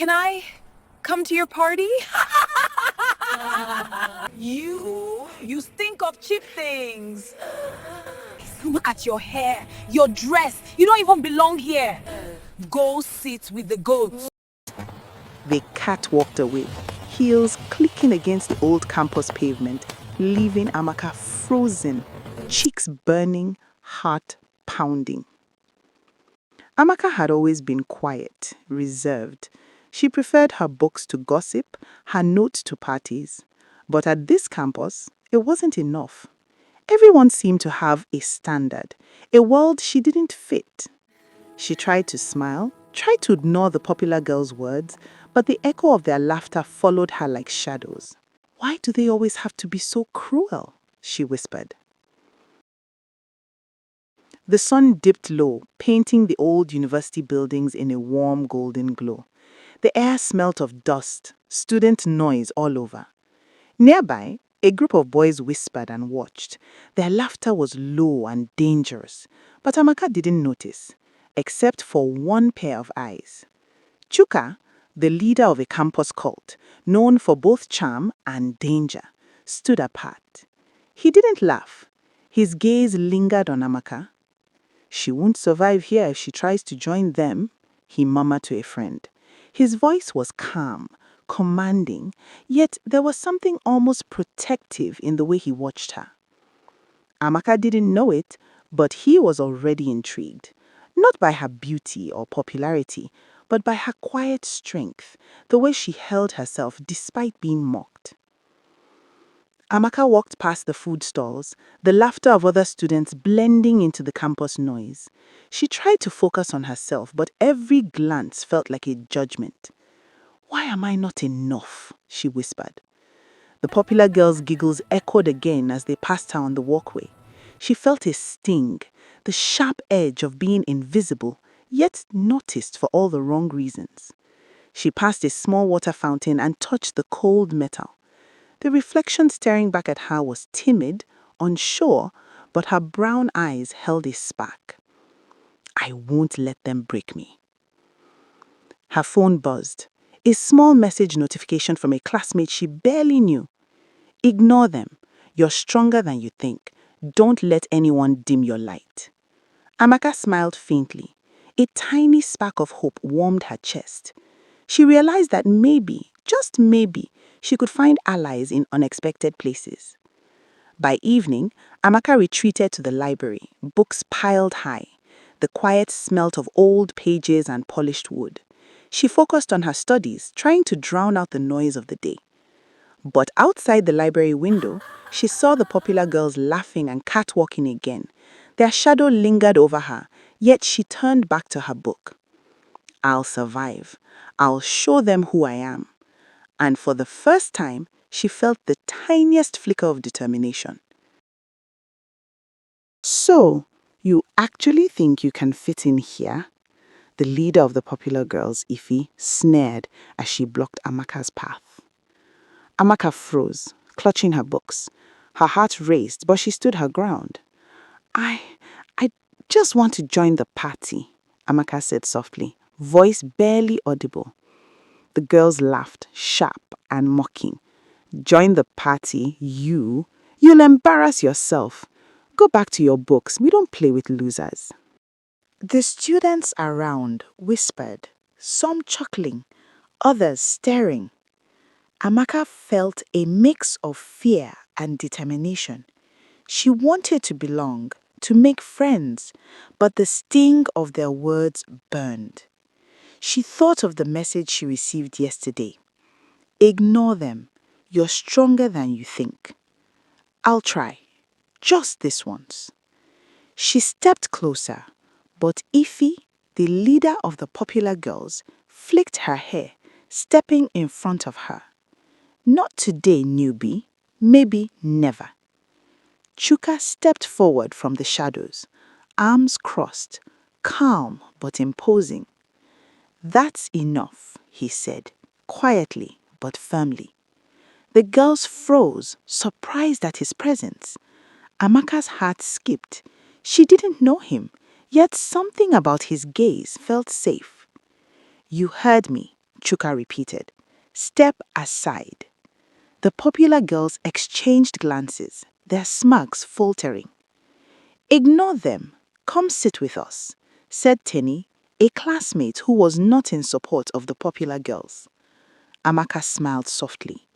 Can I come to your party? You stink of cheap things. Look at your hair, your dress. You don't even belong here. Go sit with the goats. The cat walked away, heels clicking against the old campus pavement, leaving Amaka frozen, cheeks burning, heart pounding. Amaka had always been quiet, reserved. She preferred her books to gossip, her notes to parties. But at this campus, it wasn't enough. Everyone seemed to have a standard, a world she didn't fit. She tried to smile, tried to ignore the popular girls' words, but the echo of their laughter followed her like shadows. Why do they always have to be so cruel? She whispered. The sun dipped low, painting the old university buildings in a warm golden glow. The air smelt of dust, student noise all over. Nearby, a group of boys whispered and watched. Their laughter was low and dangerous, but Amaka didn't notice, except for one pair of eyes. Chuka, the leader of a campus cult, known for both charm and danger, stood apart. He didn't laugh. His gaze lingered on Amaka. She won't survive here if she tries to join them, he murmured to a friend. His voice was calm, commanding, yet there was something almost protective in the way he watched her. Amaka didn't know it, but he was already intrigued, not by her beauty or popularity, but by her quiet strength, the way she held herself despite being mocked. Amaka walked past the food stalls, the laughter of other students blending into the campus noise. She tried to focus on herself, but every glance felt like a judgment. "Why am I not enough?" she whispered. The popular girls' giggles echoed again as they passed her on the walkway. She felt a sting, the sharp edge of being invisible, yet noticed for all the wrong reasons. She passed a small water fountain and touched the cold metal. The reflection staring back at her was timid, unsure, but her brown eyes held a spark. "I won't let them break me." Her phone buzzed. A small message notification from a classmate she barely knew. "Ignore them. You're stronger than you think. Don't let anyone dim your light." Amaka smiled faintly. A tiny spark of hope warmed her chest. She realized that maybe, just maybe, she could find allies in unexpected places. By evening, Amaka retreated to the library, books piled high, the quiet smelt of old pages and polished wood. She focused on her studies, trying to drown out the noise of the day. But outside the library window, she saw the popular girls laughing and catwalking again. Their shadow lingered over her, yet she turned back to her book. "I'll survive. I'll show them who I am." And for the first time, she felt the tiniest flicker of determination. "So, you actually think you can fit in here?" The leader of the popular girls, Ify, sneered as she blocked Amaka's path. Amaka froze, clutching her books. Her heart raced, but she stood her ground. I just want to join the party," Amaka said softly, voice barely audible. The girls laughed, sharp and mocking. "Join the party, you? You'll embarrass yourself. Go back to your books. We don't play with losers." The students around whispered, some chuckling, others staring. Amaka felt a mix of fear and determination. She wanted to belong, to make friends, but the sting of their words burned. She thought of the message she received yesterday. "Ignore them. You're stronger than you think." "I'll try. Just this once." She stepped closer, but Ify, the leader of the popular girls, flicked her hair, stepping in front of her. "Not today, newbie. Maybe never." Chuka stepped forward from the shadows, arms crossed, calm but imposing. "That's enough," he said, quietly but firmly. The girls froze, surprised at his presence. Amaka's heart skipped. She didn't know him, yet something about his gaze felt safe. "You heard me. Chuka repeated. Step aside. The popular girls exchanged glances, their smirks faltering. Ignore them. Come sit with us, said Tenny, a classmate who was not in support of the popular girls. Amaka smiled softly.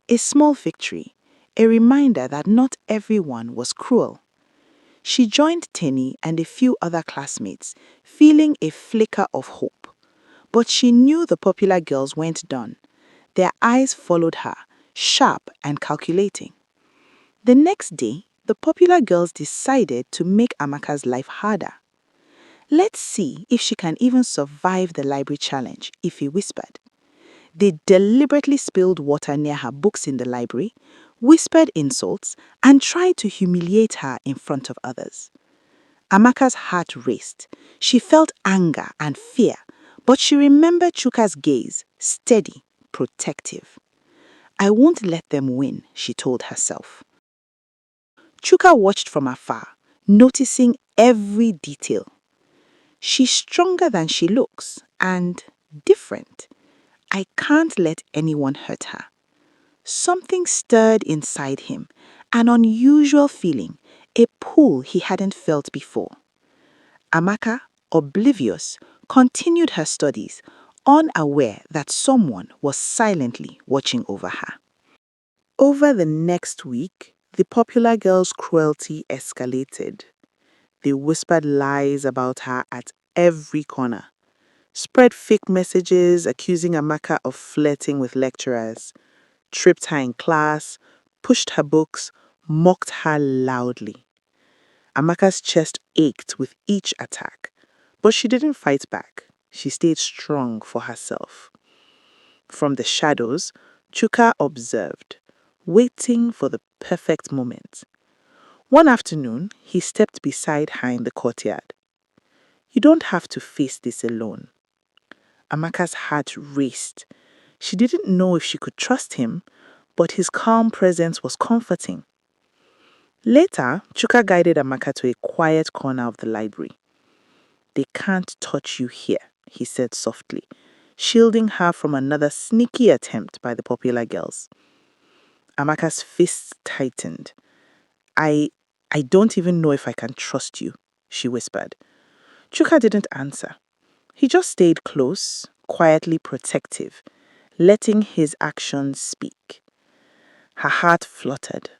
A small victory, a reminder that not everyone was cruel. She joined Tenny and a few other classmates, feeling a flicker of hope. But she knew the popular girls weren't done. Their eyes followed her, sharp and calculating. The next day, the popular girls decided to make Amaka's life harder. Let's see if she can even survive the library challenge, Ify whispered. They deliberately spilled water near her books in the library, whispered insults, and tried to humiliate her in front of others. Amaka's heart raced. She felt anger and fear, but she remembered Chuka's gaze, steady, protective. I won't let them win, she told herself. Chuka watched from afar, noticing every detail. She's stronger than she looks and different. I can't let anyone hurt her. Something stirred inside him, an unusual feeling, a pull he hadn't felt before. Amaka, oblivious, continued her studies, unaware that someone was silently watching over her. Over the next week, the popular girl's cruelty escalated. They whispered lies about her at every corner, spread fake messages accusing Amaka of flirting with lecturers, tripped her in class, pushed her books, mocked her loudly. Amaka's chest ached with each attack, but she didn't fight back. She stayed strong for herself. From the shadows, Chuka observed, waiting for the perfect moment. One afternoon, he stepped beside her in the courtyard. You don't have to face this alone. Amaka's heart raced. She didn't know if she could trust him, but his calm presence was comforting. Later, Chuka guided Amaka to a quiet corner of the library. They can't touch you here, he said softly, shielding her from another sneaky attempt by the popular girls. Amaka's fists tightened. I don't even know if I can trust you, she whispered. Chuka didn't answer. He just stayed close, quietly protective, letting his actions speak. Her heart fluttered.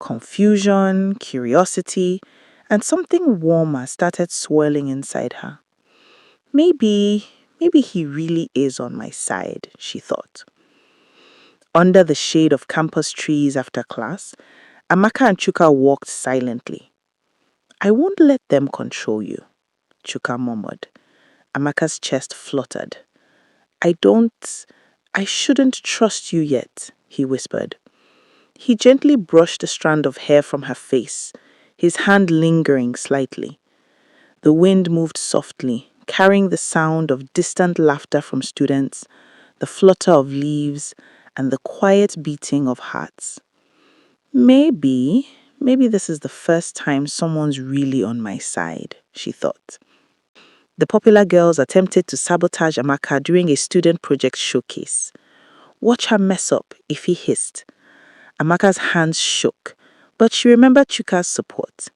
Confusion, curiosity, and something warmer started swirling inside her. Maybe he really is on my side, she thought. Under the shade of campus trees after class, Amaka and Chuka walked silently. I won't let them control you, Chuka murmured. Amaka's chest fluttered. I shouldn't trust you yet, he whispered. He gently brushed a strand of hair from her face, his hand lingering slightly. The wind moved softly, carrying the sound of distant laughter from students, the flutter of leaves, and the quiet beating of hearts. Maybe this is the first time someone's really on my side, she thought. The popular girls attempted to sabotage Amaka during a student project showcase. Watch her mess up, if he hissed. Amaka's hands shook, but she remembered Chuka's support.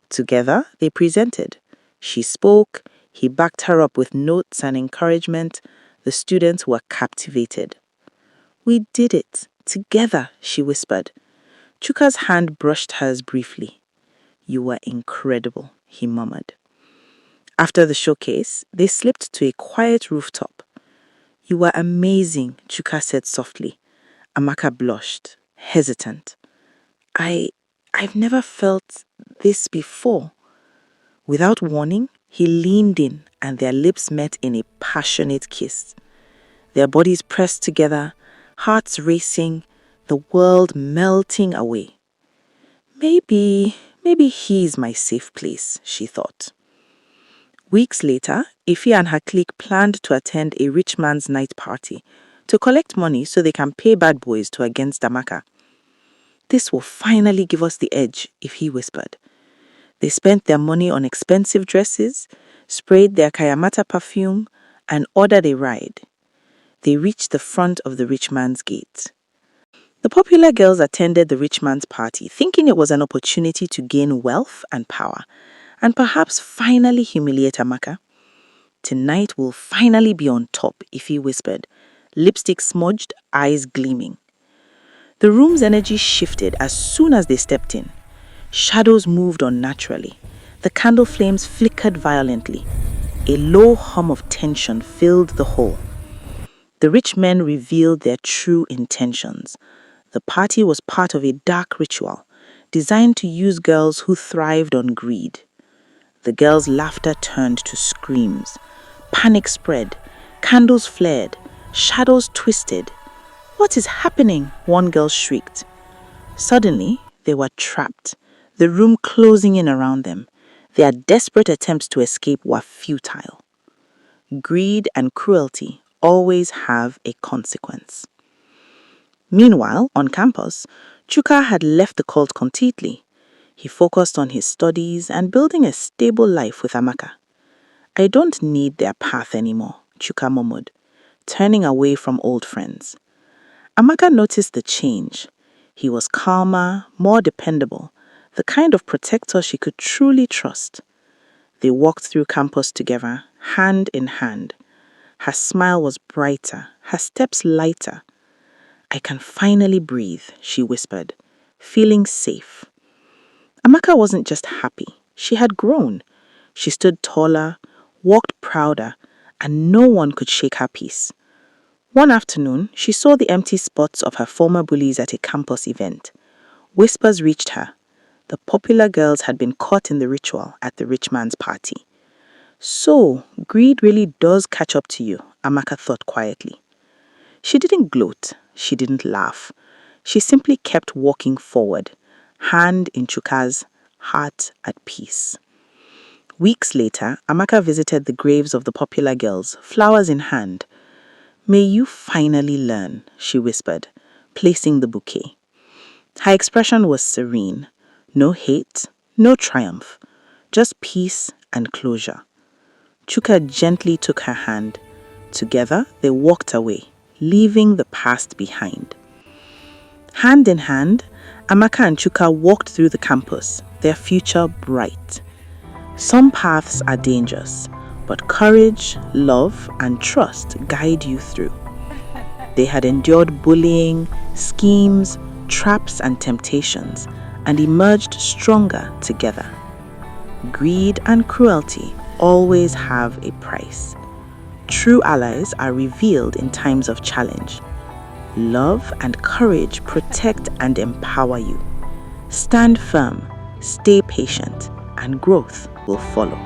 Together, they presented. She spoke, he backed her up with notes and encouragement. The students were captivated. We did it, together, she whispered. Chuka's hand brushed hers briefly. You were incredible, he murmured. After the showcase, they slipped to a quiet rooftop. You were amazing, Chuka said softly. Amaka blushed, hesitant. I've never felt this before. Without warning, he leaned in and their lips met in a passionate kiss. Their bodies pressed together, hearts racing, the world melting away. Maybe he's my safe place, she thought. Weeks later, Ify and her clique planned to attend a rich man's night party to collect money so they can pay bad boys to against Amaka. This will finally give us the edge, Ify whispered. They spent their money on expensive dresses, sprayed their Kayamata perfume, and ordered a ride. They reached the front of the rich man's gate. The popular girls attended the rich man's party, thinking it was an opportunity to gain wealth and power, and perhaps finally humiliate Amaka. Tonight will finally be on top, Ify whispered, lipstick smudged, eyes gleaming. The room's energy shifted as soon as they stepped in. Shadows moved unnaturally. The candle flames flickered violently. A low hum of tension filled the hall. The rich men revealed their true intentions. The party was part of a dark ritual designed to use girls who thrived on greed. The girls' laughter turned to screams. Panic spread. Candles flared. Shadows twisted. "What is happening?" one girl shrieked. Suddenly, they were trapped, the room closing in around them. Their desperate attempts to escape were futile. Greed and cruelty always have a consequence. Meanwhile, on campus, Chuka had left the cult completely. He focused on his studies and building a stable life with Amaka. "I don't need their path anymore," Chuka murmured, turning away from old friends. Amaka noticed the change. He was calmer, more dependable, the kind of protector she could truly trust. They walked through campus together, hand in hand. Her smile was brighter, her steps lighter. "I can finally breathe," she whispered, feeling safe. Amaka wasn't just happy, she had grown. She stood taller, walked prouder, and no one could shake her peace. One afternoon, she saw the empty spots of her former bullies at a campus event. Whispers reached her. The popular girls had been caught in the ritual at the rich man's party. So, greed really does catch up to you, Amaka thought quietly. She didn't gloat, she didn't laugh. She simply kept walking forward, hand in Chuka's, heart at peace. Weeks later, Amaka visited the graves of the popular girls, flowers in hand. "May you finally learn," she whispered, placing the bouquet. Her expression was serene. No hate, no triumph, just peace and closure. Chuka gently took her hand. Together, they walked away, leaving the past behind. Hand in hand, Amaka and Chuka walked through the campus, their future bright. Some paths are dangerous, but courage, love, and trust guide you through. They had endured bullying, schemes, traps, and temptations, and emerged stronger together. Greed and cruelty always have a price. True allies are revealed in times of challenge. Love and courage protect and empower you. Stand firm, stay patient, and growth will follow.